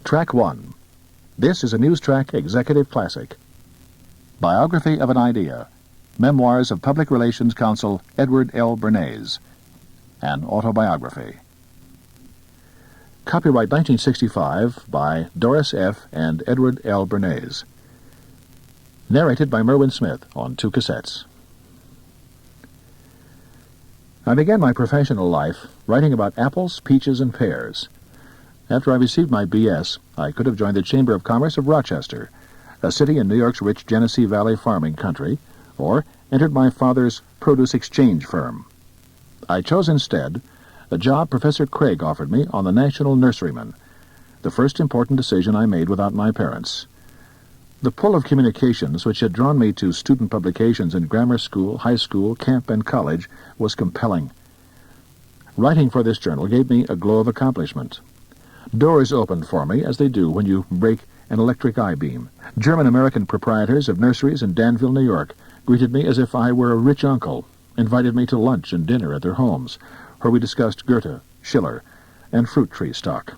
Track 1. This is a Newstrack Executive Classic. Biography of an Idea. Memoirs of Public Relations Counsel Edward L. Bernays. An Autobiography. Copyright 1965 by Doris F. and Edward L. Bernays. Narrated by Merwin Smith on 2 cassettes. I began my professional life writing about apples, peaches, and pears. After I received my B.S., I could have joined the Chamber of Commerce of Rochester, a city in New York's rich Genesee Valley farming country, or entered my father's produce exchange firm. I chose instead a job Professor Craig offered me on the National Nurseryman, the first important decision I made without my parents. The pull of communications which had drawn me to student publications in grammar school, high school, camp, and college was compelling. Writing for this journal gave me a glow of accomplishment. Doors opened for me, as they do when you break an electric I-beam. German-American proprietors of nurseries in Danville, New York, greeted me as if I were a rich uncle, invited me to lunch and dinner at their homes, where we discussed Goethe, Schiller, and fruit tree stock.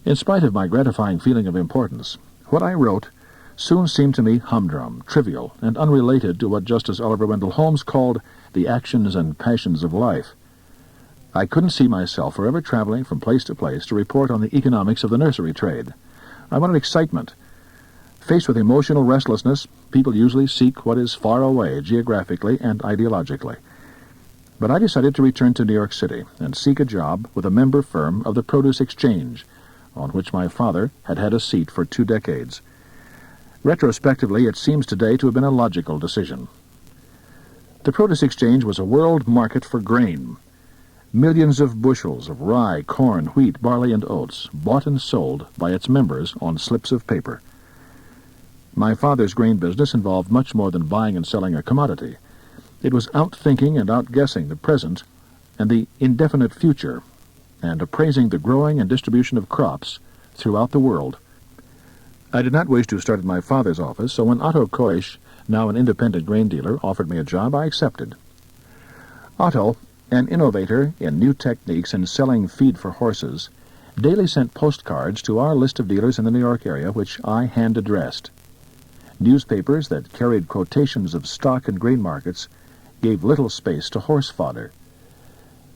In spite of my gratifying feeling of importance, what I wrote soon seemed to me humdrum, trivial, and unrelated to what Justice Oliver Wendell Holmes called the actions and passions of life. I couldn't see myself forever traveling from place to place to report on the economics of the nursery trade. I wanted excitement. Faced with emotional restlessness, people usually seek what is far away geographically and ideologically. But I decided to return to New York City and seek a job with a member firm of the Produce Exchange, on which my father had had a seat for 2 decades. Retrospectively, it seems today to have been a logical decision. The Produce Exchange was a world market for grain. Millions of bushels of rye, corn, wheat, barley, and oats, bought and sold by its members on slips of paper. My father's grain business involved much more than buying and selling a commodity. It was outthinking and outguessing the present and the indefinite future, and appraising the growing and distribution of crops throughout the world. I did not wish to start at my father's office, so when Otto Koisch, now an independent grain dealer, offered me a job, I accepted. Otto, an innovator in new techniques in selling feed for horses, daily sent postcards to our list of dealers in the New York area, which I hand-addressed. Newspapers that carried quotations of stock and grain markets gave little space to horse fodder.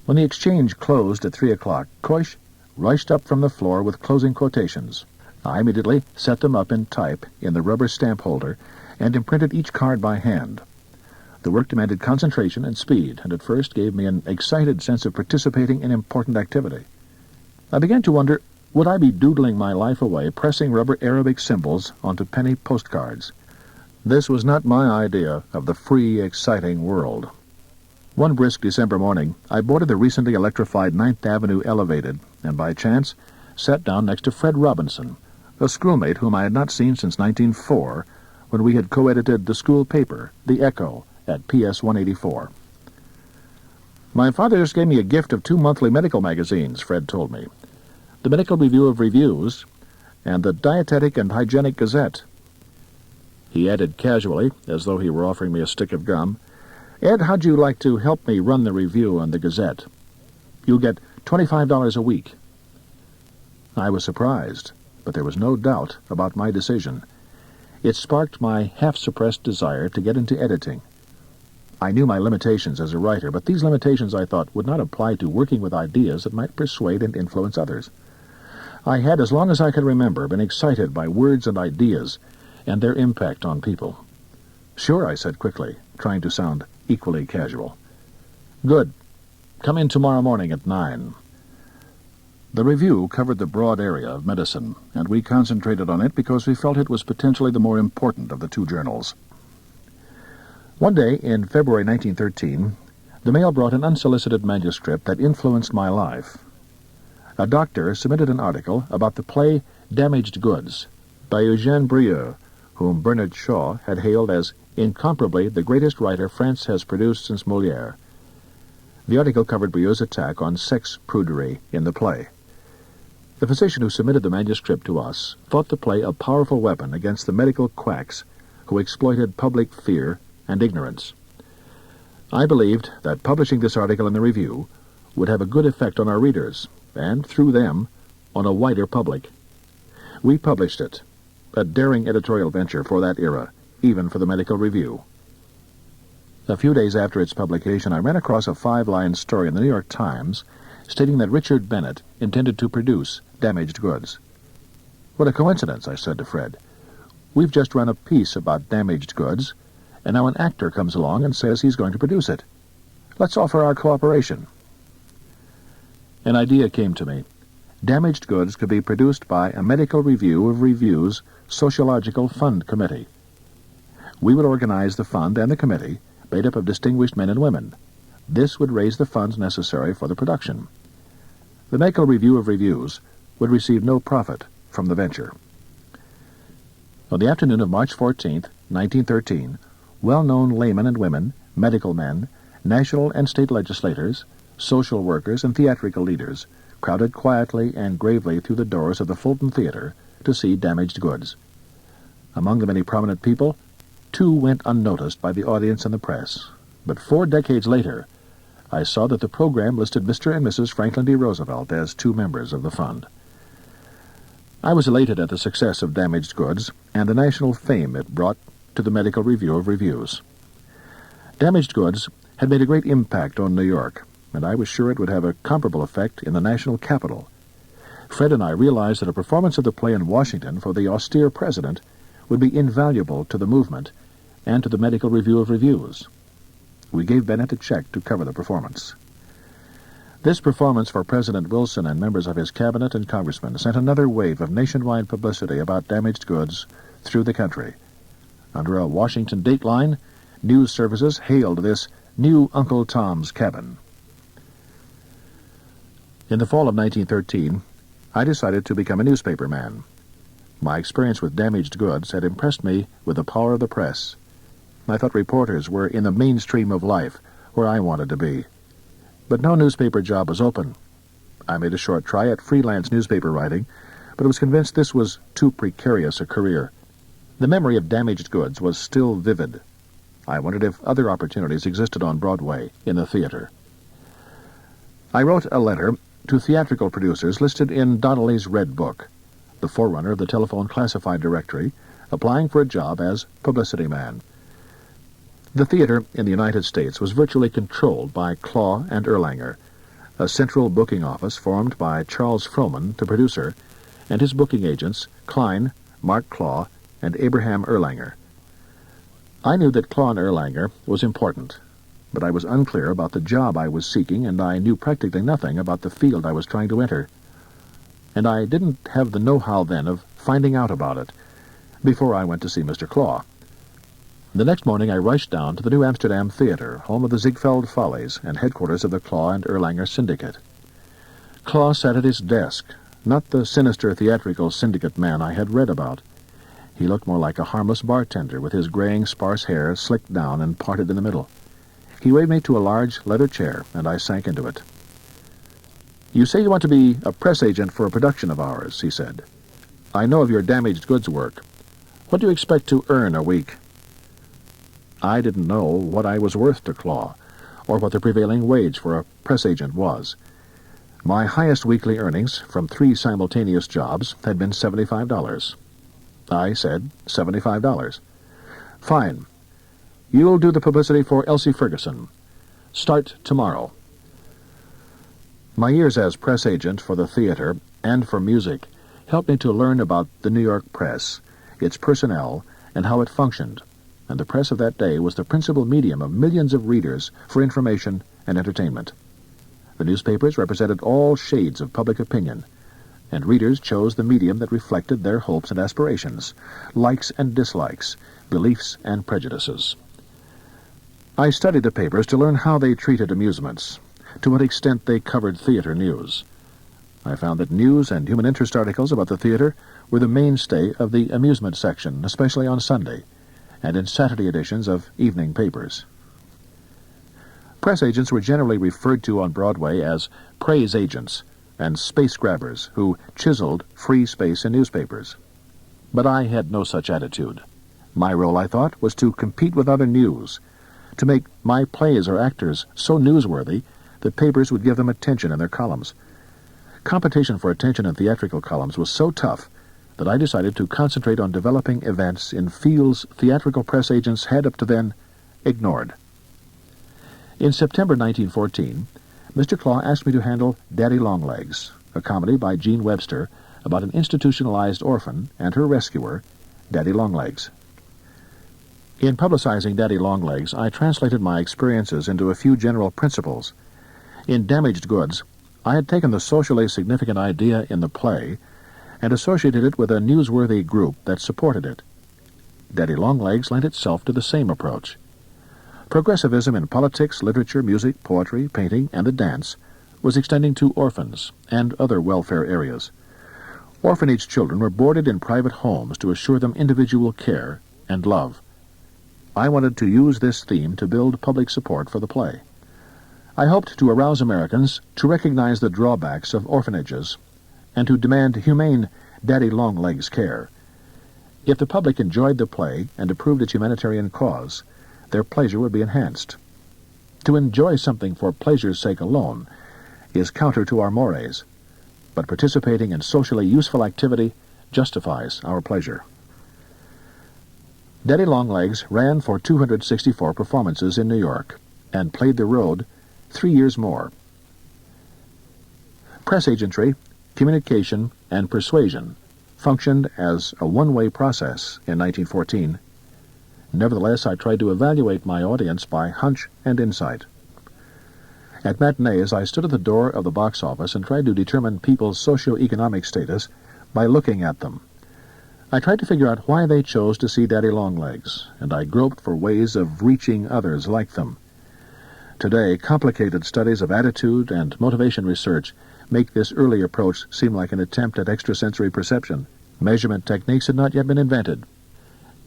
When the exchange closed at 3 o'clock, Koisch rushed up from the floor with closing quotations. I immediately set them up in type in the rubber stamp holder and imprinted each card by hand. The work demanded concentration and speed, and at first gave me an excited sense of participating in important activity. I began to wonder, would I be doodling my life away, pressing rubber Arabic symbols onto penny postcards? This was not my idea of the free, exciting world. One brisk December morning, I boarded the recently electrified 9th Avenue Elevated, and by chance sat down next to Fred Robinson, a schoolmate whom I had not seen since 1904, when we had co-edited the school paper, The Echo, at PS 184. My father just gave me a gift of 2 monthly medical magazines, Fred told me. The Medical Review of Reviews and the Dietetic and Hygienic Gazette. He added casually, as though he were offering me a stick of gum, "Ed, how'd you like to help me run the review and the Gazette? You'll get $25 a week." I was surprised, but there was no doubt about my decision. It sparked my half-suppressed desire to get into editing. I knew my limitations as a writer, but these limitations, I thought, would not apply to working with ideas that might persuade and influence others. I had, as long as I could remember, been excited by words and ideas and their impact on people. "Sure," I said quickly, trying to sound equally casual. "Good. Come in tomorrow morning at 9. The review covered the broad area of medicine, and we concentrated on it because we felt it was potentially the more important of the 2 journals. One day in February 1913, the mail brought an unsolicited manuscript that influenced my life. A doctor submitted an article about the play Damaged Goods by Eugène Brieux, whom Bernard Shaw had hailed as incomparably the greatest writer France has produced since Molière. The article covered Brieux's attack on sex prudery in the play. The physician who submitted the manuscript to us thought the play a powerful weapon against the medical quacks who exploited public fear and ignorance. I believed that publishing this article in the review would have a good effect on our readers, and through them, on a wider public. We published it, a daring editorial venture for that era, even for the Medical Review. A few days after its publication, I ran across a 5-line story in the New York Times stating that Richard Bennett intended to produce damaged goods. "What a coincidence," I said to Fred. "We've just run a piece about damaged goods, and now an actor comes along and says he's going to produce it. Let's offer our cooperation." An idea came to me. Damaged goods could be produced by a Medical Review of Reviews Sociological Fund Committee. We would organize the fund and the committee, made up of distinguished men and women. This would raise the funds necessary for the production. The Medical Review of Reviews would receive no profit from the venture. On the afternoon of March 14, 1913, well-known laymen and women, medical men, national and state legislators, social workers, and theatrical leaders crowded quietly and gravely through the doors of the Fulton Theater to see Damaged Goods. Among the many prominent people, 2 went unnoticed by the audience and the press. But 4 decades later, I saw that the program listed Mr. and Mrs. Franklin D. Roosevelt as 2 members of the fund. I was elated at the success of Damaged Goods and the national fame it brought to the Medical Review of Reviews. Damaged Goods had made a great impact on New York, and I was sure it would have a comparable effect in the national capital. Fred and I realized that a performance of the play in Washington for the austere president would be invaluable to the movement and to the Medical Review of Reviews. We gave Bennett a check to cover the performance. This performance for President Wilson and members of his cabinet and congressmen sent another wave of nationwide publicity about damaged goods through the country. Under a Washington dateline, news services hailed this new Uncle Tom's Cabin. In the fall of 1913, I decided to become a newspaper man. My experience with damaged goods had impressed me with the power of the press. I thought reporters were in the mainstream of life, where I wanted to be. But no newspaper job was open. I made a short try at freelance newspaper writing, but was convinced this was too precarious a career. The memory of damaged goods was still vivid. I wondered if other opportunities existed on Broadway, in the theater. I wrote a letter to theatrical producers listed in Donnelly's Red Book, the forerunner of the telephone classified directory, applying for a job as publicity man. The theater in the United States was virtually controlled by Claw and Erlanger, a central booking office formed by Charles Frohman, the producer, and his booking agents, Klein, Mark Claw, and Abraham Erlanger. I knew that Claw and Erlanger was important, but I was unclear about the job I was seeking, and I knew practically nothing about the field I was trying to enter. And I didn't have the know-how then of finding out about it before I went to see Mr. Claw. The next morning I rushed down to the New Amsterdam Theater, home of the Ziegfeld Follies and headquarters of the Claw and Erlanger Syndicate. Claw sat at his desk, not the sinister theatrical syndicate man I had read about. He looked more like a harmless bartender with his graying sparse hair slicked down and parted in the middle. He waved me to a large leather chair, and I sank into it. "You say you want to be a press agent for a production of ours," he said. "I know of your damaged goods work. What do you expect to earn a week?" I didn't know what I was worth to Claw, or what the prevailing wage for a press agent was. My highest weekly earnings from 3 simultaneous jobs had been $75. I said $75. "Fine. You'll do the publicity for Elsie Ferguson. Start tomorrow." My years as press agent for the theater and for music helped me to learn about the New York press, its personnel, and how it functioned. And the press of that day was the principal medium of millions of readers for information and entertainment. The newspapers represented all shades of public opinion, and readers chose the medium that reflected their hopes and aspirations, likes and dislikes, beliefs and prejudices. I studied the papers to learn how they treated amusements, to what extent they covered theater news. I found that news and human interest articles about the theater were the mainstay of the amusement section, especially on Sunday, and in Saturday editions of evening papers. Press agents were generally referred to on Broadway as praise agents and space grabbers who chiseled free space in newspapers. But I had no such attitude. My role, I thought, was to compete with other news, to make my plays or actors so newsworthy that papers would give them attention in their columns. Competition for attention in theatrical columns was so tough that I decided to concentrate on developing events in fields theatrical press agents had up to then ignored. In September 1914, Mr. Claw asked me to handle Daddy Longlegs, a comedy by Gene Webster about an institutionalized orphan and her rescuer, Daddy Longlegs. In publicizing Daddy Longlegs, I translated my experiences into a few general principles. In Damaged Goods, I had taken the socially significant idea in the play and associated it with a newsworthy group that supported it. Daddy Longlegs lent itself to the same approach. Progressivism in politics, literature, music, poetry, painting, and the dance was extending to orphans and other welfare areas. Orphanage children were boarded in private homes to assure them individual care and love. I wanted to use this theme to build public support for the play. I hoped to arouse Americans to recognize the drawbacks of orphanages and to demand humane Daddy Longlegs care. If the public enjoyed the play and approved its humanitarian cause, their pleasure would be enhanced. To enjoy something for pleasure's sake alone is counter to our mores, but participating in socially useful activity justifies our pleasure. Daddy Longlegs ran for 264 performances in New York and played the road 3 years more. Press agentry, communication, and persuasion functioned as a one-way process in 1914. Nevertheless, I tried to evaluate my audience by hunch and insight. At matinees, I stood at the door of the box office and tried to determine people's socio-economic status by looking at them. I tried to figure out why they chose to see Daddy Longlegs, and I groped for ways of reaching others like them. Today, complicated studies of attitude and motivation research make this early approach seem like an attempt at extrasensory perception. Measurement techniques had not yet been invented.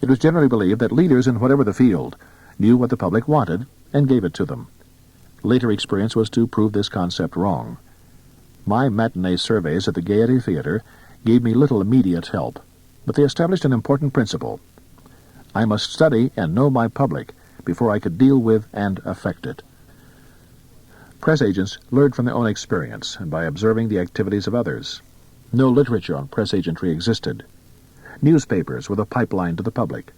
It was generally believed that leaders in whatever the field knew what the public wanted and gave it to them. Later experience was to prove this concept wrong. My matinee surveys at the Gaiety Theater gave me little immediate help, but they established an important principle. I must study and know my public before I could deal with and affect it. Press agents learned from their own experience and by observing the activities of others. No literature on press agentry existed. Newspapers were the pipeline to the public.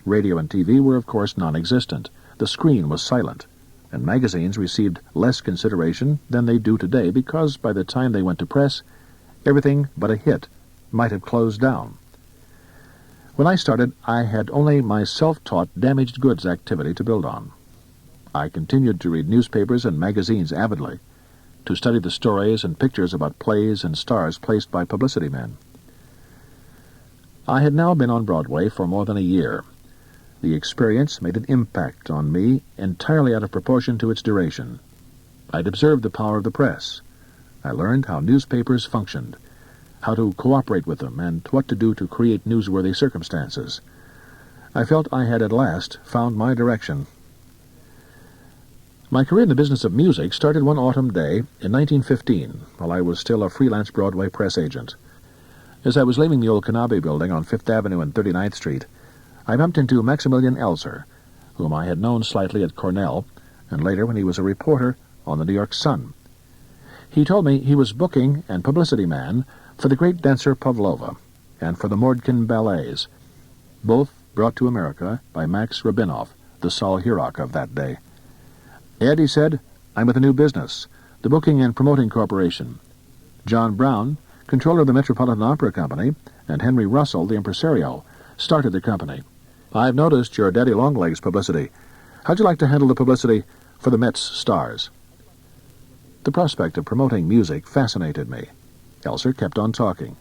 Radio and TV were, of course, non-existent. The screen was silent, and magazines received less consideration than they do today because by the time they went to press, everything but a hit might have closed down. When I started, I had only my self-taught damaged goods activity to build on. I continued to read newspapers and magazines avidly, to study the stories and pictures about plays and stars placed by publicity men. I had now been on Broadway for more than a year. The experience made an impact on me entirely out of proportion to its duration. I'd observed the power of the press. I learned how newspapers functioned, how to cooperate with them, and what to do to create newsworthy circumstances. I felt I had at last found my direction. My career in the business of music started one autumn day in 1915, while I was still a freelance Broadway press agent. As I was leaving the old Kanabe building on 5th Avenue and 39th Street, I bumped into Maximilian Elser, whom I had known slightly at Cornell, and later when he was a reporter on the New York Sun. He told me he was booking and publicity man for the great dancer Pavlova and for the Mordkin ballets, both brought to America by Max Rabinoff, the Saul Hurok of that day. "Ed," he said, "I'm with a new business, the Booking and Promoting Corporation. John Brown, controller of the Metropolitan Opera Company, and Henry Russell, the impresario, started the company. I've noticed your Daddy Longlegs publicity. How'd you like to handle the publicity for the Met's stars?" The prospect of promoting music fascinated me. Elser kept on talking.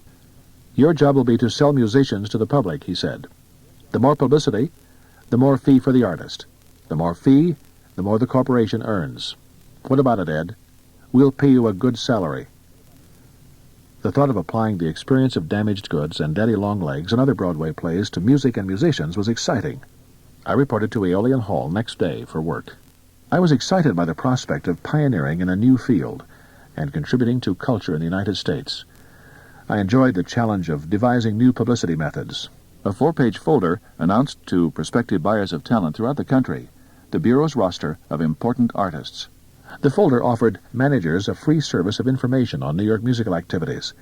"Your job will be to sell musicians to the public," he said. "The more publicity, the more fee for the artist. The more fee, the more the corporation earns. What about it, Ed? We'll pay you a good salary." The thought of applying the experience of Damaged Goods and Daddy Longlegs and other Broadway plays to music and musicians was exciting. I reported to Aeolian Hall next day for work. I was excited by the prospect of pioneering in a new field and contributing to culture in the United States. I enjoyed the challenge of devising new publicity methods. A 4-page folder announced to prospective buyers of talent throughout the country the Bureau's roster of important artists. The folder offered managers a free service of information on New York musical activities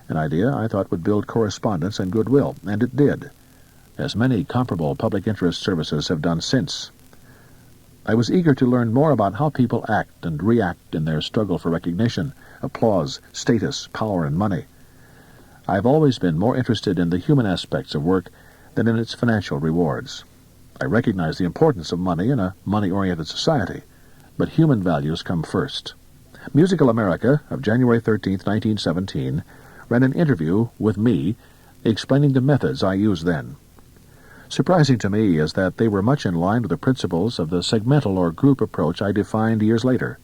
an idea I thought would build correspondence and goodwill, and it did, as many comparable public interest services have done since. I was eager to learn more about how people act and react in their struggle for recognition, applause, status, power, and money. I've always been more interested in the human aspects of work than in its financial rewards. I recognize the importance of money in a money-oriented society, but human values come first. Musical America of January 13, 1917, ran an interview with me explaining the methods I used then. Surprising to me is that they were much in line with the principles of the segmental or group approach I defined years later.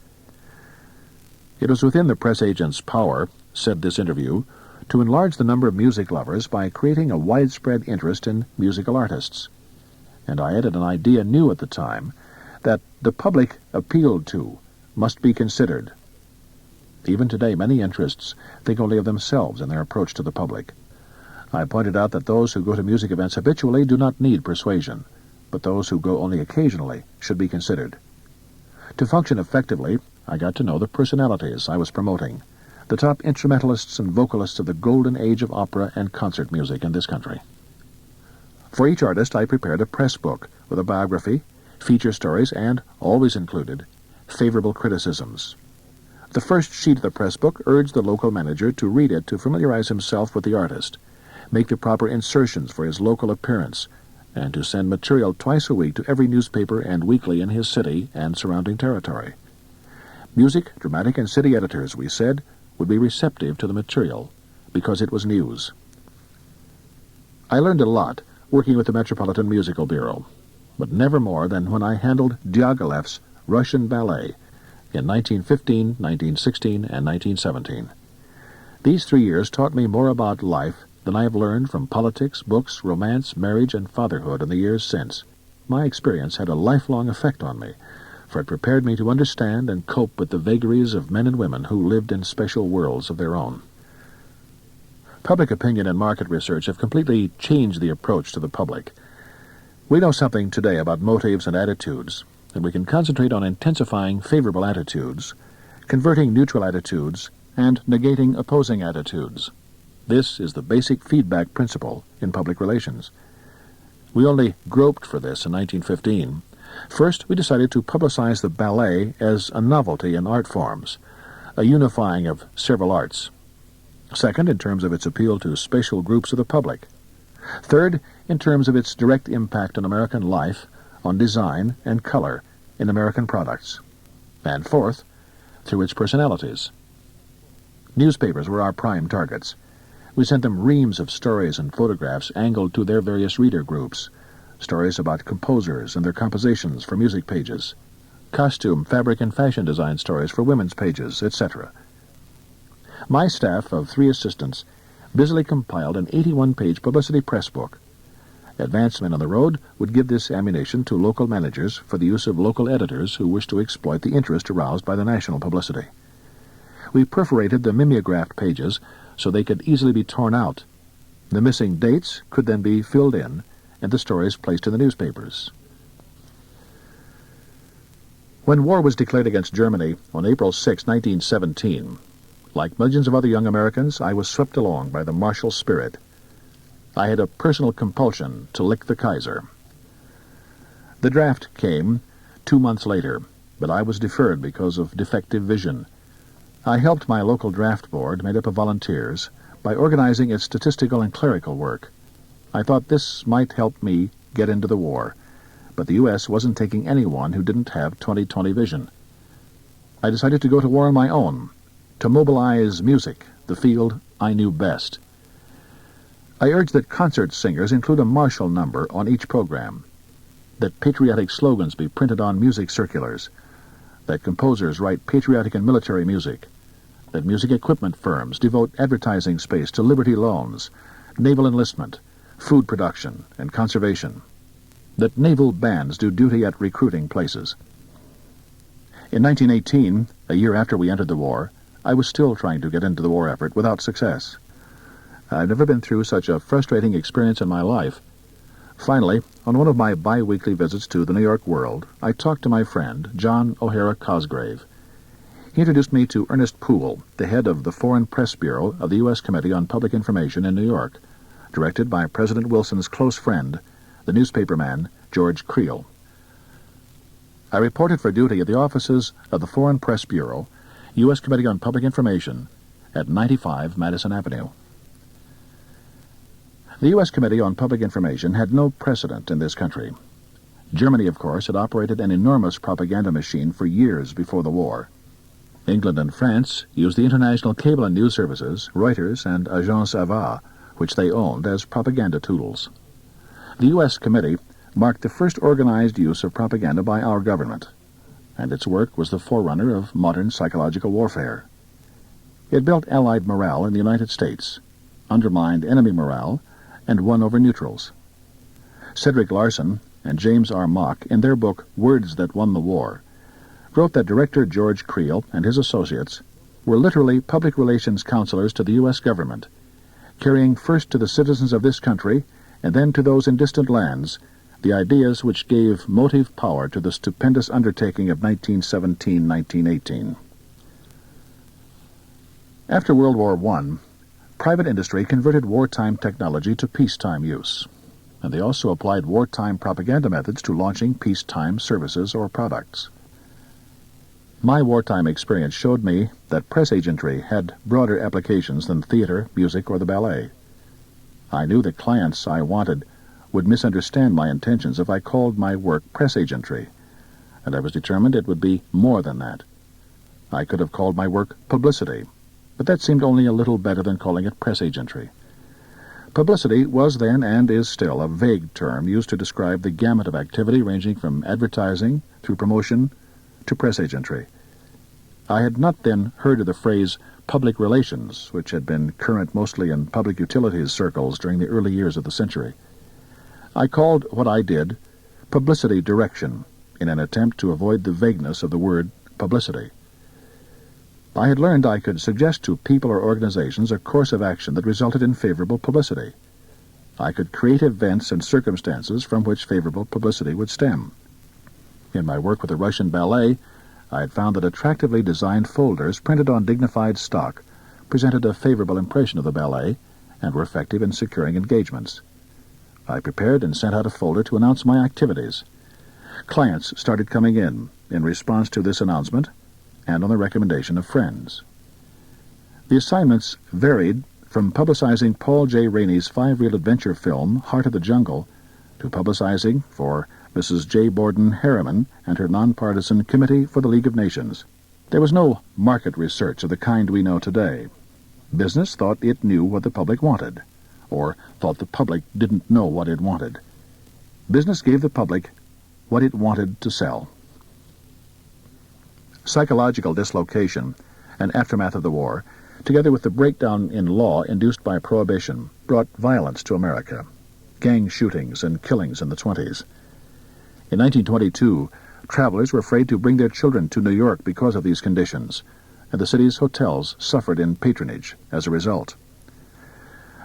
It was within the press agent's power, said this interview, to enlarge the number of music lovers by creating a widespread interest in musical artists. And I added an idea new at the time, that the public appealed to must be considered. Even today, many interests think only of themselves in their approach to the public. I pointed out that those who go to music events habitually do not need persuasion, but those who go only occasionally should be considered. To function effectively, I got to know the personalities I was promoting, the top instrumentalists and vocalists of the golden age of opera and concert music in this country. For each artist, I prepared a press book with a biography, feature stories, and, always included, favorable criticisms. The first sheet of the press book urged the local manager to read it to familiarize himself with the artist, make the proper insertions for his local appearance, and to send material twice a week to every newspaper and weekly in his city and surrounding territory. Music, dramatic, and city editors, we said, would be receptive to the material, because it was news. I learned a lot working with the Metropolitan Musical Bureau, but never more than when I handled Diaghilev's Russian Ballet in 1915, 1916, and 1917. These 3 years taught me more about life than I have learned from politics, books, romance, marriage, and fatherhood in the years since. My experience had a lifelong effect on me, for it prepared me to understand and cope with the vagaries of men and women who lived in special worlds of their own. Public opinion and market research have completely changed the approach to the public. We know something today about motives and attitudes, and we can concentrate on intensifying favorable attitudes, converting neutral attitudes, and negating opposing attitudes. This is the basic feedback principle in public relations. We only groped for this in 1915. First, we decided to publicize the ballet as a novelty in art forms, a unifying of several arts. Second, in terms of its appeal to special groups of the public. Third, in terms of its direct impact on American life, on design and color in American products. And fourth, through its personalities. Newspapers were our prime targets. We sent them reams of stories and photographs angled to their various reader groups, stories about composers and their compositions for music pages, costume, fabric, and fashion design stories for women's pages, etc. My staff of 3 assistants busily compiled an 81-page publicity press book. Advance men on the road would give this ammunition to local managers for the use of local editors who wished to exploit the interest aroused by the national publicity. We perforated the mimeographed pages so they could easily be torn out. The missing dates could then be filled in, and the stories placed in the newspapers. When war was declared against Germany on April 6, 1917, like millions of other young Americans, I was swept along by the martial spirit. I had a personal compulsion to lick the Kaiser. The draft came 2 months later, but I was deferred because of defective vision. I helped my local draft board, made up of volunteers, by organizing its statistical and clerical work. I thought this might help me get into the war, but the U.S. wasn't taking anyone who didn't have 20/20 vision. I decided to go to war on my own, to mobilize music, the field I knew best. I urged that concert singers include a martial number on each program, that patriotic slogans be printed on music circulars, that composers write patriotic and military music, that music equipment firms devote advertising space to liberty loans, naval enlistment, food production, and conservation, that naval bands do duty at recruiting places. In 1918, a year after we entered the war, I was still trying to get into the war effort without success. I've never been through such a frustrating experience in my life. Finally, on one of my bi-weekly visits to the New York World, I talked to my friend, John O'Hara Cosgrave. He introduced me to Ernest Poole, the head of the Foreign Press Bureau of the U.S. Committee on Public Information in New York, directed by President Wilson's close friend, the newspaperman George Creel. I reported for duty at the offices of the Foreign Press Bureau, U.S. Committee on Public Information, at 95 Madison Avenue. The U.S. Committee on Public Information had no precedent in this country. Germany, of course, had operated an enormous propaganda machine for years before the war. England and France used the international cable and news services, Reuters and Agence Ava, which they owned, as propaganda tools. The U.S. Committee marked the first organized use of propaganda by our government, and its work was the forerunner of modern psychological warfare. It built Allied morale in the United States, undermined enemy morale, and won over neutrals. Cedric Larson and James R. Mock, in their book Words That Won the War, wrote that Director George Creel and his associates were literally public relations counselors to the U.S. government, carrying first to the citizens of this country and then to those in distant lands the ideas which gave motive power to the stupendous undertaking of 1917-1918. After World War I, private industry converted wartime technology to peacetime use, and they also applied wartime propaganda methods to launching peacetime services or products. My wartime experience showed me that press agentry had broader applications than theater, music, or the ballet. I knew that clients I wanted would misunderstand my intentions if I called my work press agentry, and I was determined it would be more than that. I could have called my work publicity, but that seemed only a little better than calling it press agentry. Publicity was then and is still a vague term used to describe the gamut of activity ranging from advertising through promotion to press agentry. I had not then heard of the phrase public relations, which had been current mostly in public utilities circles during the early years of the century. I called what I did publicity direction in an attempt to avoid the vagueness of the word publicity. I had learned I could suggest to people or organizations a course of action that resulted in favorable publicity. I could create events and circumstances from which favorable publicity would stem. In my work with the Russian ballet, I had found that attractively designed folders printed on dignified stock presented a favorable impression of the ballet and were effective in securing engagements. I prepared and sent out a folder to announce my activities. Clients started coming in response to this announcement and on the recommendation of friends. The assignments varied from publicizing Paul J. Rainey's 5-reel adventure film, Heart of the Jungle, to publicizing for Mrs. J. Borden Harriman and her nonpartisan Committee for the League of Nations. There was no market research of the kind we know today. Business thought it knew what the public wanted, or thought the public didn't know what it wanted. Business gave the public what it wanted to sell. Psychological dislocation and aftermath of the war, together with the breakdown in law induced by Prohibition, brought violence to America, gang shootings and killings in the 20s. In 1922, travelers were afraid to bring their children to New York because of these conditions, and the city's hotels suffered in patronage as a result.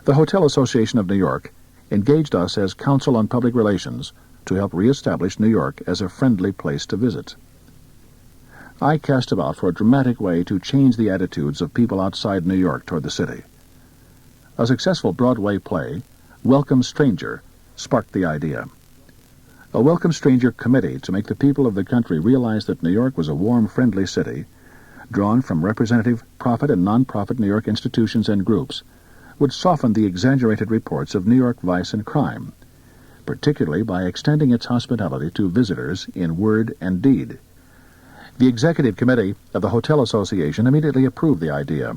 The Hotel Association of New York engaged us as Counsel on Public Relations to help reestablish New York as a friendly place to visit. I cast about for a dramatic way to change the attitudes of people outside New York toward the city. A successful Broadway play, Welcome Stranger, sparked the idea. A Welcome Stranger committee to make the people of the country realize that New York was a warm, friendly city, drawn from representative profit and non-profit New York institutions and groups, would soften the exaggerated reports of New York vice and crime, particularly by extending its hospitality to visitors in word and deed. The executive committee of the Hotel Association immediately approved the idea.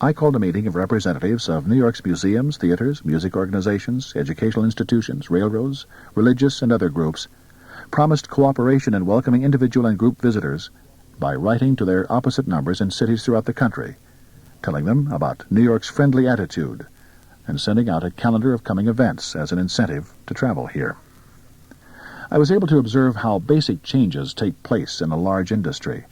I called a meeting of representatives of New York's museums, theaters, music organizations, educational institutions, railroads, religious and other groups, promised cooperation in welcoming individual and group visitors by writing to their opposite numbers in cities throughout the country, telling them about New York's friendly attitude, and sending out a calendar of coming events as an incentive to travel here. I was able to observe how basic changes take place in a large industry.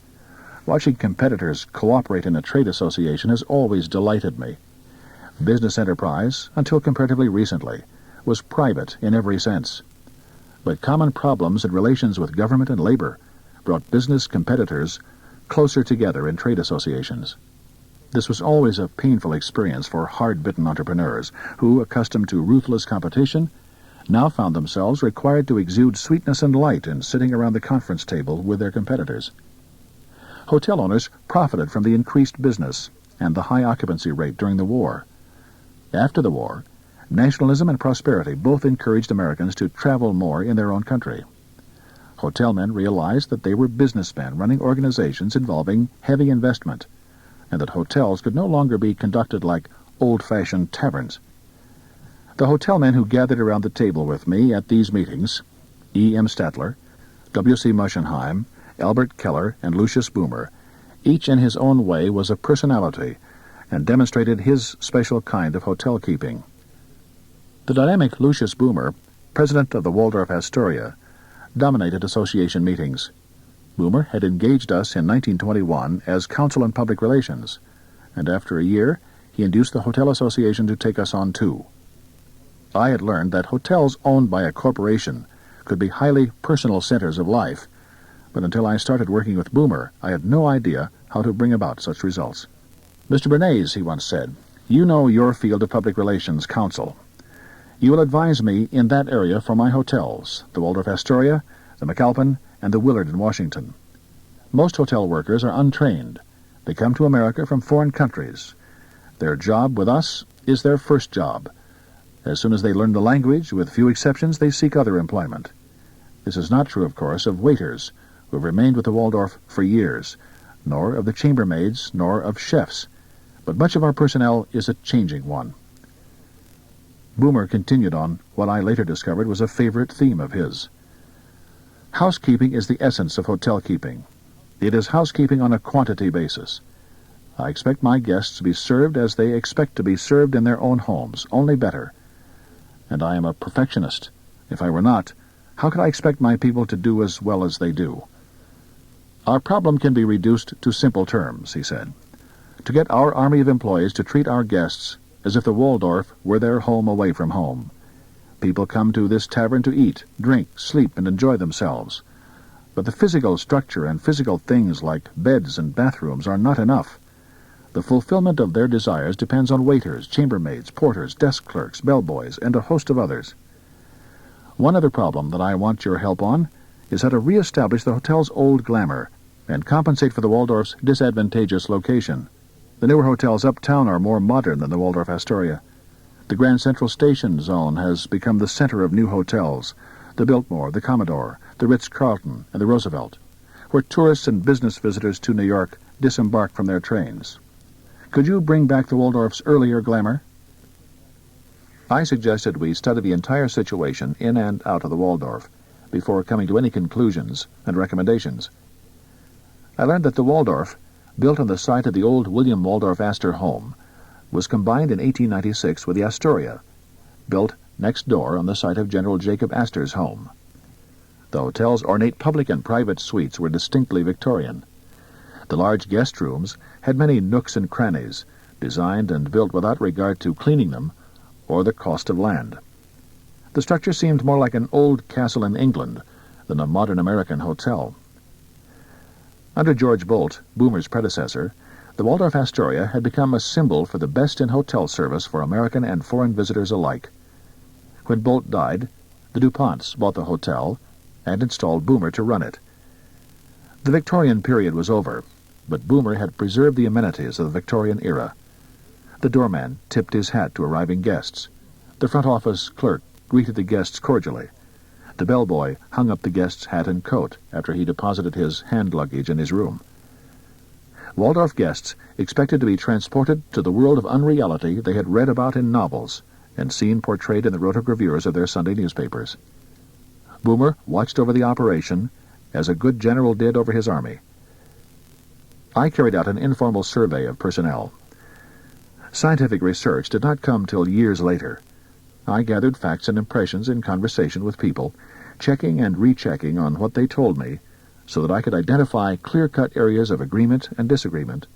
Watching competitors cooperate in a trade association has always delighted me. Business enterprise, until comparatively recently, was private in every sense. But common problems in relations with government and labor brought business competitors closer together in trade associations. This was always a painful experience for hard-bitten entrepreneurs who, accustomed to ruthless competition, now found themselves required to exude sweetness and light in sitting around the conference table with their competitors. Hotel owners profited from the increased business and the high occupancy rate during the war. After the war, nationalism and prosperity both encouraged Americans to travel more in their own country. Hotel men realized that they were businessmen running organizations involving heavy investment, and that hotels could no longer be conducted like old-fashioned taverns. The hotel men who gathered around the table with me at these meetings, E.M. Statler, W.C. Muschenheim, Albert Keller, and Lucius Boomer, each in his own way was a personality and demonstrated his special kind of hotel keeping. The dynamic Lucius Boomer, president of the Waldorf Astoria, dominated association meetings. Boomer had engaged us in 1921 as Counsel in Public Relations, and after a year he induced the Hotel Association to take us on too. I had learned that hotels owned by a corporation could be highly personal centers of life, but until I started working with Boomer, I had no idea how to bring about such results. "Mr. Bernays," he once said, "you know your field of public relations, Counsel. You will advise me in that area for my hotels, the Waldorf Astoria, the McAlpin, and the Willard in Washington. Most hotel workers are untrained. They come to America from foreign countries. Their job with us is their first job. As soon as they learn the language, with few exceptions, they seek other employment. This is not true, of course, of waiters, who have remained with the Waldorf for years, nor of the chambermaids, nor of chefs, but much of our personnel is a changing one." Boomer continued on what I later discovered was a favorite theme of his. "Housekeeping is the essence of hotel keeping. It is housekeeping on a quantity basis. I expect my guests to be served as they expect to be served in their own homes, only better. And I am a perfectionist. If I were not, how could I expect my people to do as well as they do? Our problem can be reduced to simple terms," he said. "To get our army of employees to treat our guests as if the Waldorf were their home away from home. People come to this tavern to eat, drink, sleep, and enjoy themselves. But the physical structure and physical things like beds and bathrooms are not enough. The fulfillment of their desires depends on waiters, chambermaids, porters, desk clerks, bellboys, and a host of others. One other problem that I want your help on is how to re-establish the hotel's old glamour and compensate for the Waldorf's disadvantageous location. The newer hotels uptown are more modern than the Waldorf Astoria. The Grand Central Station zone has become the center of new hotels, the Biltmore, the Commodore, the Ritz-Carlton, and the Roosevelt, where tourists and business visitors to New York disembark from their trains. Could you bring back the Waldorf's earlier glamour?" I suggested we study the entire situation in and out of the Waldorf before coming to any conclusions and recommendations. I learned that the Waldorf, built on the site of the old William Waldorf Astor home, was combined in 1896 with the Astoria, built next door on the site of General Jacob Astor's home. The hotel's ornate public and private suites were distinctly Victorian. The large guest rooms had many nooks and crannies, designed and built without regard to cleaning them or the cost of land. The structure seemed more like an old castle in England than a modern American hotel. Under George Bolt, Boomer's predecessor, the Waldorf Astoria had become a symbol for the best in hotel service for American and foreign visitors alike. When Bolt died, the DuPonts bought the hotel and installed Boomer to run it. The Victorian period was over, but Boomer had preserved the amenities of the Victorian era. The doorman tipped his hat to arriving guests. The front office clerk greeted the guests cordially. The bellboy hung up the guest's hat and coat after he deposited his hand luggage in his room. Waldorf guests expected to be transported to the world of unreality they had read about in novels and seen portrayed in the rotogravures of their Sunday newspapers. Boomer watched over the operation as a good general did over his army. I carried out an informal survey of personnel. Scientific research did not come till years later. I gathered facts and impressions in conversation with people, checking and rechecking on what they told me, so that I could identify clear-cut areas of agreement and disagreement,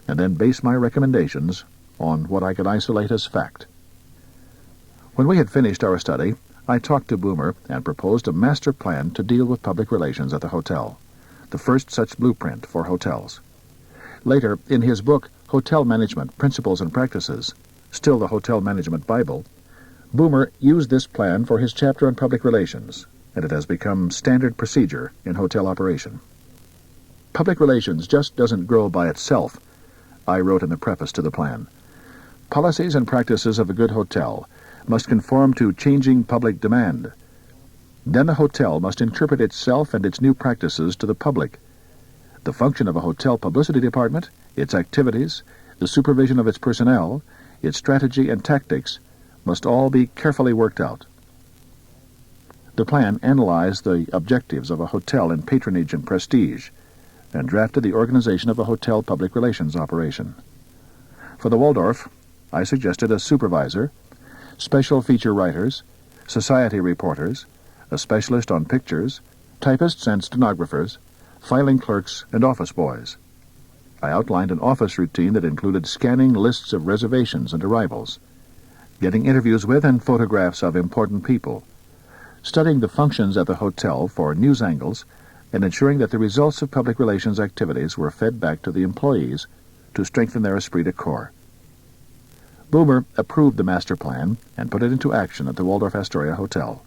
and then base my recommendations on what I could isolate as fact. When we had finished our study, I talked to Boomer and proposed a master plan to deal with public relations at the hotel. the first such blueprint for hotels. Later, in his book, Hotel Management, Principles and Practices, still the Hotel Management Bible, Boomer used this plan for his chapter on public relations, and it has become standard procedure in hotel operation. Public relations just doesn't grow by itself, I wrote in the preface to the plan. Policies and practices of a good hotel must conform to changing public demand. Then the hotel must interpret itself and its new practices to the public. The function of a hotel publicity department, its activities, the supervision of its personnel, its strategy and tactics must all be carefully worked out. The plan analyzed the objectives of a hotel in patronage and prestige, and drafted the organization of a hotel public relations operation. For the Waldorf, I suggested a supervisor, special feature writers, society reporters, a specialist on pictures, typists and stenographers, filing clerks, and office boys. I outlined an office routine that included scanning lists of reservations and arrivals, getting interviews with and photographs of important people, studying the functions at the hotel for news angles, and ensuring that the results of public relations activities were fed back to the employees to strengthen their esprit de corps. Boomer approved the master plan and put it into action at the Waldorf Astoria Hotel.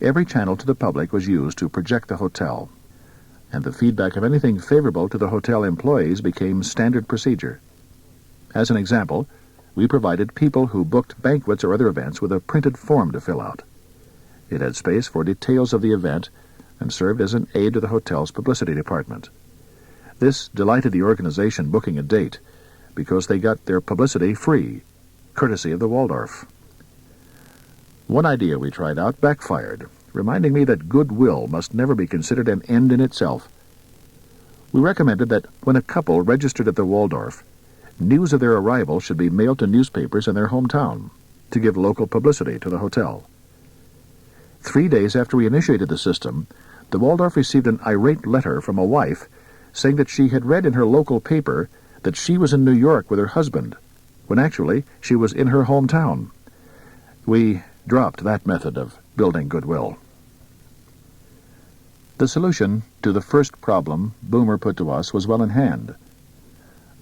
Every channel to the public was used to project the hotel, and the feedback of anything favorable to the hotel employees became standard procedure. As an example, we provided people who booked banquets or other events with a printed form to fill out. It had space for details of the event and served as an aid to the hotel's publicity department. This delighted the organization booking a date because they got their publicity free, courtesy of the Waldorf. One idea we tried out backfired, reminding me that goodwill must never be considered an end in itself. We recommended that when a couple registered at the Waldorf, news of their arrival should be mailed to newspapers in their hometown to give local publicity to the hotel. 3 days after we initiated the system, the Waldorf received an irate letter from a wife saying that she had read in her local paper that she was in New York with her husband, when actually she was in her hometown. We dropped that method of building goodwill. The solution to the first problem Boomer put to us was well in hand.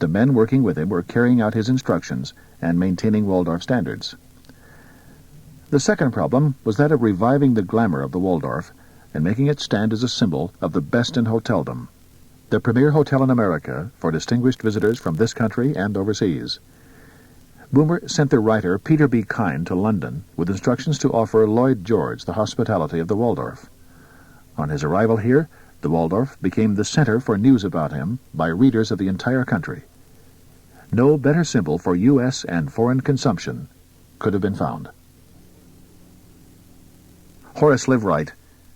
The men working with him were carrying out his instructions and maintaining Waldorf standards. The second problem was that of reviving the glamour of the Waldorf and making it stand as a symbol of the best in hoteldom, the premier hotel in America for distinguished visitors from this country and overseas. Boomer sent the writer Peter B. Kine to London with instructions to offer Lloyd George the hospitality of the Waldorf. On his arrival here, the Waldorf became the center for news about him by readers of the entire country. No better symbol for U.S. and foreign consumption could have been found. Horace Liveright,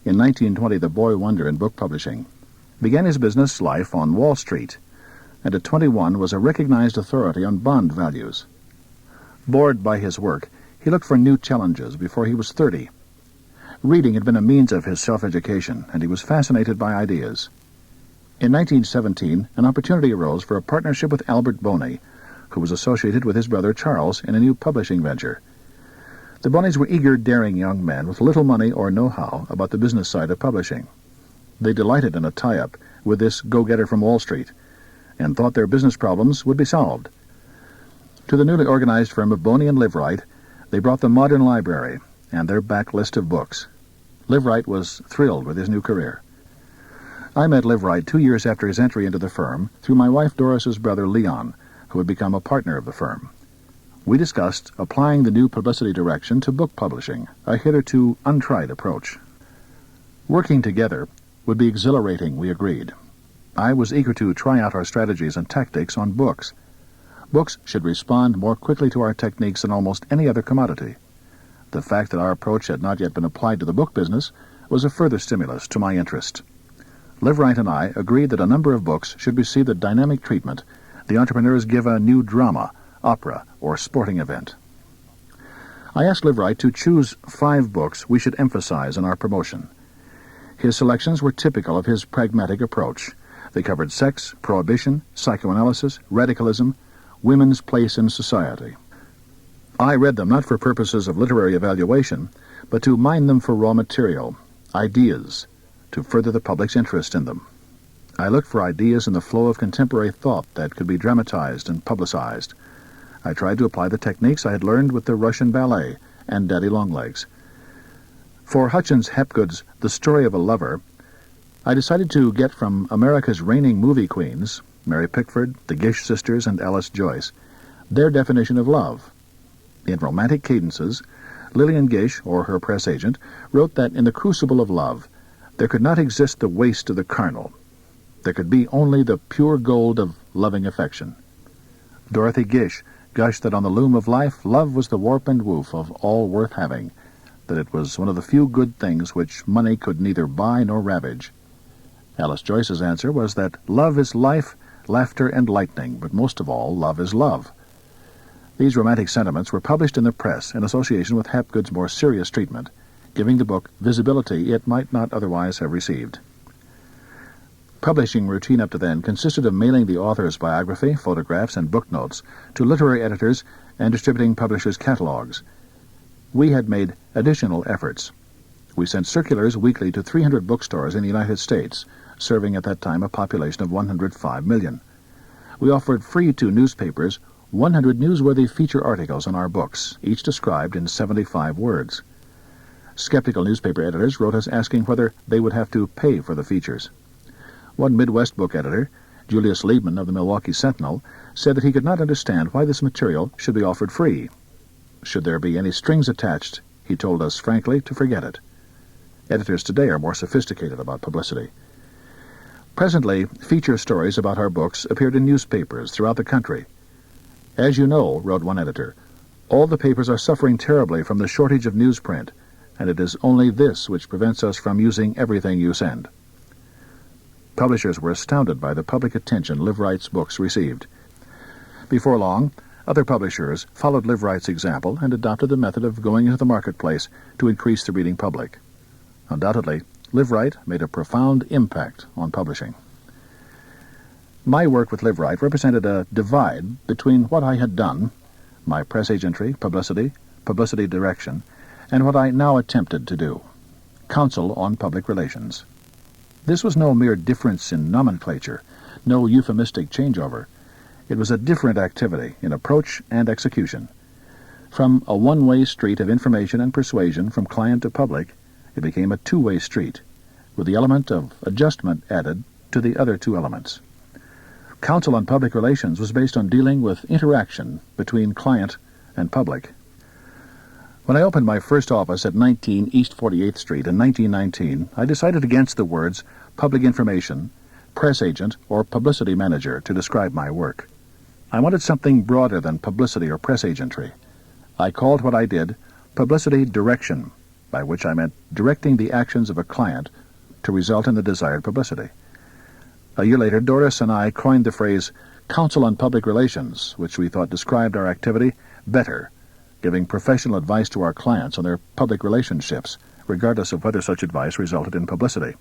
in 1920 the boy wonder in book publishing, began his business life on Wall Street, and at 21 was a recognized authority on bond values. Bored by his work, he looked for new challenges before he was 30. Reading had been a means of his self-education, and he was fascinated by ideas. In 1917, an opportunity arose for a partnership with Albert Boney, who was associated with his brother Charles in a new publishing venture. The Boneys were eager, daring young men with little money or know-how about the business side of publishing. They delighted in a tie-up with this go-getter from Wall Street and thought their business problems would be solved. To the newly organized firm of Boney and Liveright, they brought the modern library and their back list of books. Liveright was thrilled with his new career. I met Liveright 2 years after his entry into the firm through my wife Doris's brother Leon, who had become a partner of the firm. We discussed applying the new publicity direction to book publishing, a hitherto untried approach. Working together would be exhilarating, we agreed. I was eager to try out our strategies and tactics on books. Books should respond more quickly to our techniques than almost any other commodity. The fact that our approach had not yet been applied to the book business was a further stimulus to my interest. Liveright and I agreed that a number of books should receive the dynamic treatment the entrepreneurs give a new drama, opera, or sporting event. I asked Liveright to choose 5 books we should emphasize in our promotion. His selections were typical of his pragmatic approach. They covered sex, prohibition, psychoanalysis, radicalism, women's place in society. I read them not for purposes of literary evaluation, but to mine them for raw material, ideas, to further the public's interest in them. I looked for ideas in the flow of contemporary thought that could be dramatized and publicized. I tried to apply the techniques I had learned with the Russian ballet and Daddy Longlegs. For Hutchins Hapgood's The Story of a Lover, I decided to get from America's reigning movie queens, Mary Pickford, the Gish sisters, and Alice Joyce, their definition of love. In romantic cadences, Lillian Gish, or her press agent, wrote that in the crucible of love, there could not exist the waste of the carnal. There could be only the pure gold of loving affection. Dorothy Gish gushed that on the loom of life, love was the warp and woof of all worth having, that it was one of the few good things which money could neither buy nor ravage. Alice Joyce's answer was that love is life, laughter, and lightning, but most of all, love is love. These romantic sentiments were published in the press in association with Hapgood's more serious treatment, giving the book visibility it might not otherwise have received. Publishing routine up to then consisted of mailing the author's biography, photographs, and book notes to literary editors and distributing publishers' catalogs. We had made additional efforts. We sent circulars weekly to 300 bookstores in the United States, serving at that time a population of 105 million. We offered free to newspapers 100 newsworthy feature articles on our books, each described in 75 words. Skeptical newspaper editors wrote us asking whether they would have to pay for the features. One Midwest book editor, Julius Liebman of the Milwaukee Sentinel, said that he could not understand why this material should be offered free. Should there be any strings attached, he told us frankly to forget it. Editors today are more sophisticated about publicity. Presently, feature stories about our books appeared in newspapers throughout the country. As you know, wrote one editor, all the papers are suffering terribly from the shortage of newsprint, and it is only this which prevents us from using everything you send. Publishers were astounded by the public attention Liverights books received. Before long, other publishers followed Liveright's example and adopted the method of going into the marketplace to increase the reading public. Undoubtedly, Liveright made a profound impact on publishing. My work with Liveright represented a divide between what I had done, my press agentry, publicity direction, and what I now attempted to do, counsel on public relations. This was no mere difference in nomenclature, no euphemistic changeover. It was a different activity in approach and execution. From a one-way street of information and persuasion from client to public, it became a two-way street, with the element of adjustment added to the other two elements. Counsel on public relations was based on dealing with interaction between client and public. When I opened my first office at 19 East 48th Street in 1919, I decided against the words public information, press agent, or publicity manager to describe my work. I wanted something broader than publicity or press agentry. I called what I did publicity direction, by which I meant directing the actions of a client to result in the desired publicity. A year later, Doris and I coined the phrase counsel on public relations, which we thought described our activity better, giving professional advice to our clients on their public relationships, regardless of whether such advice resulted in publicity.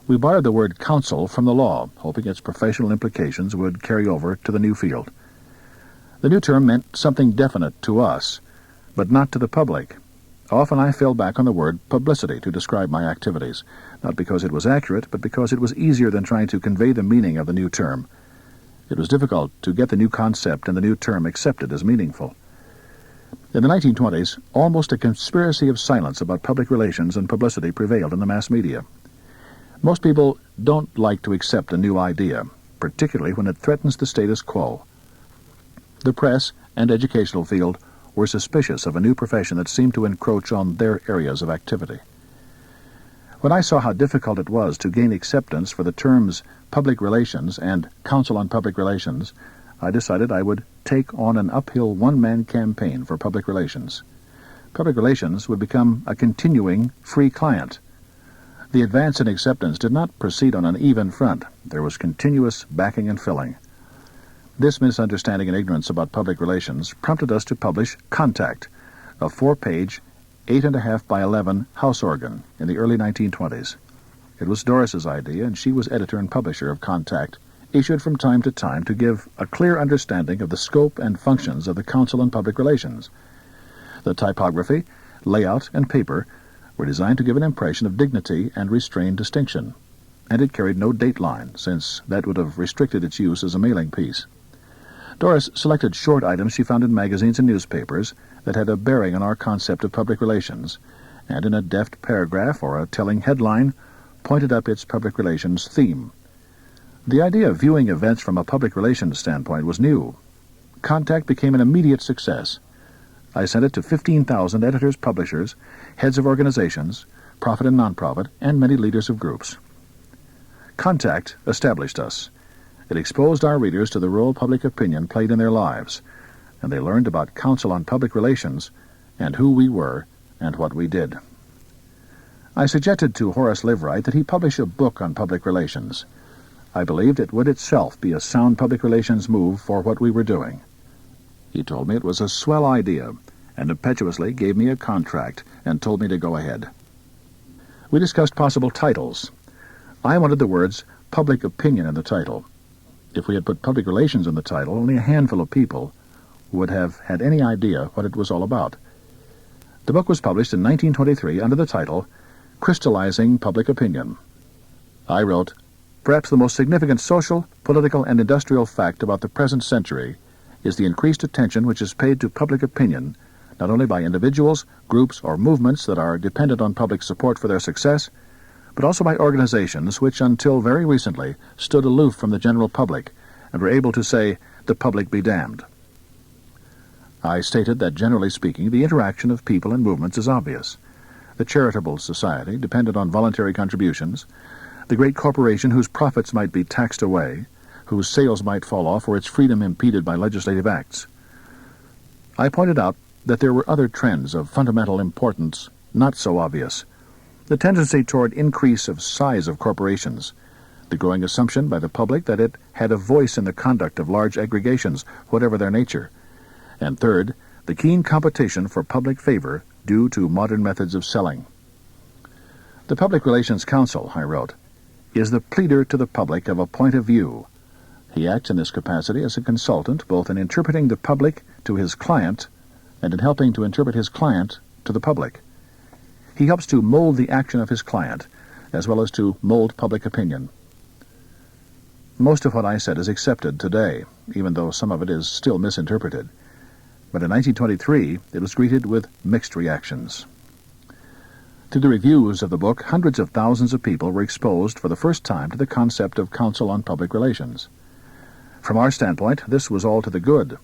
We borrowed the word counsel from the law, hoping its professional implications would carry over to the new field. The new term meant something definite to us, but not to the public. Often I fell back on the word publicity to describe my activities, not because it was accurate, but because it was easier than trying to convey the meaning of the new term. It was difficult to get the new concept and the new term accepted as meaningful. In the 1920s, almost a conspiracy of silence about public relations and publicity prevailed in the mass media. Most people don't like to accept a new idea, particularly when it threatens the status quo. The press and educational field were suspicious of a new profession that seemed to encroach on their areas of activity. When I saw how difficult it was to gain acceptance for the terms public relations and counsel on public relations, I decided I would take on an uphill one-man campaign for public relations. Public relations would become a continuing free client. The advance in acceptance did not proceed on an even front. There was continuous backing and filling. This misunderstanding and ignorance about public relations prompted us to publish Contact, a 4-page, 8.5 by 11 house organ in the early 1920s. It was Doris's idea, and she was editor and publisher of Contact, issued from time to time to give a clear understanding of the scope and functions of the Counsel on Public Relations. The typography, layout, and paper were designed to give an impression of dignity and restrained distinction. and it carried no dateline, since that would have restricted its use as a mailing piece. Doris selected short items she found in magazines and newspapers that had a bearing on our concept of public relations, and in a deft paragraph or a telling headline pointed up its public relations theme. The idea of viewing events from a public relations standpoint was new. Contact became an immediate success. I sent it to 15,000 editors, publishers, heads of organizations, profit and nonprofit, and many leaders of groups. Contact established us. It exposed our readers to the role public opinion played in their lives, and they learned about Counsel on Public Relations and who we were and what we did. I suggested to Horace Liveright that he publish a book on public relations. I believed it would itself be a sound public relations move for what we were doing. He told me it was a swell idea, and impetuously gave me a contract and told me to go ahead. We discussed possible titles. I wanted the words public opinion in the title. If we had put public relations in the title, only a handful of people would have had any idea what it was all about. The book was published in 1923 under the title Crystallizing Public Opinion. I wrote, "Perhaps the most significant social, political, and industrial fact about the present century is the increased attention which is paid to public opinion, not only by individuals, groups, or movements that are dependent on public support for their success, but also by organizations which until very recently stood aloof from the general public and were able to say, 'The public be damned.'" I stated that, generally speaking, the interaction of people and movements is obvious. The charitable society, dependent on voluntary contributions, the great corporation whose profits might be taxed away, whose sales might fall off or its freedom impeded by legislative acts. I pointed out that there were other trends of fundamental importance not so obvious. The tendency toward increase of size of corporations, the growing assumption by the public that it had a voice in the conduct of large aggregations, whatever their nature, and third, the keen competition for public favor due to modern methods of selling. The Public Relations Counsel, I wrote, is the pleader to the public of a point of view. He acts in this capacity as a consultant, both in interpreting the public to his client and in helping to interpret his client to the public. He helps to mold the action of his client, as well as to mold public opinion. Most of what I said is accepted today, even though some of it is still misinterpreted. But in 1923, it was greeted with mixed reactions. Through the reviews of the book, hundreds of thousands of people were exposed for the first time to the concept of Counsel on Public Relations. From our standpoint, this was all to the good,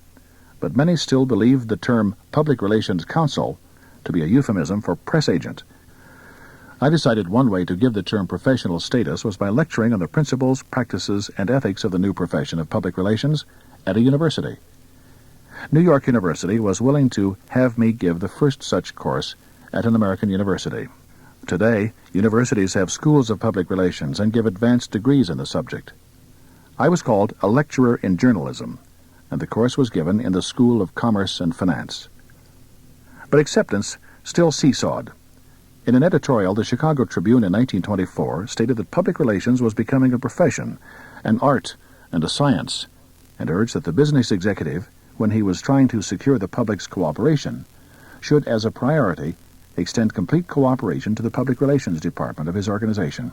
but many still believed the term Public Relations Counsel to be a euphemism for press agent. I decided one way to give the term professional status was by lecturing on the principles, practices, and ethics of the new profession of public relations at a university. New York University was willing to have me give the first such course at an American university. Today, universities have schools of public relations and give advanced degrees in the subject. I was called a lecturer in journalism, and the course was given in the School of Commerce and Finance. But acceptance still seesawed. In an editorial, the Chicago Tribune in 1924 stated that public relations was becoming a profession, an art, and a science, and urged that the business executive, when he was trying to secure the public's cooperation, should, as a priority, extend complete cooperation to the public relations department of his organization.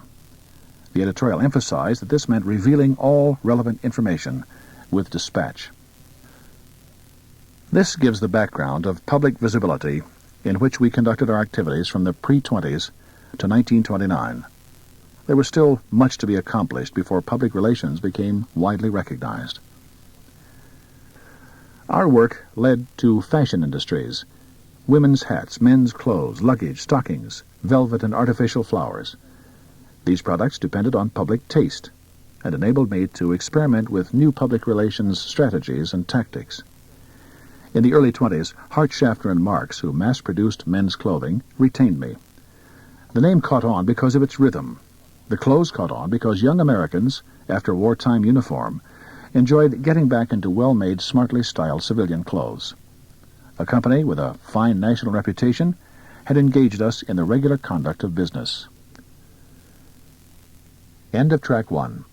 The editorial emphasized that this meant revealing all relevant information with dispatch. This gives the background of public visibility in which we conducted our activities from the pre-20s to 1929. There was still much to be accomplished before public relations became widely recognized. Our work led to fashion industries, women's hats, men's clothes, luggage, stockings, velvet, and artificial flowers. These products depended on public taste and enabled me to experiment with new public relations strategies and tactics. In the early 20s, Hart, Schaffner, and Marx, who mass-produced men's clothing, retained me. The name caught on because of its rhythm. The clothes caught on because young Americans, after wartime uniform, enjoyed getting back into well-made, smartly styled civilian clothes. A company with a fine national reputation had engaged us in the regular conduct of business. End of Track 1.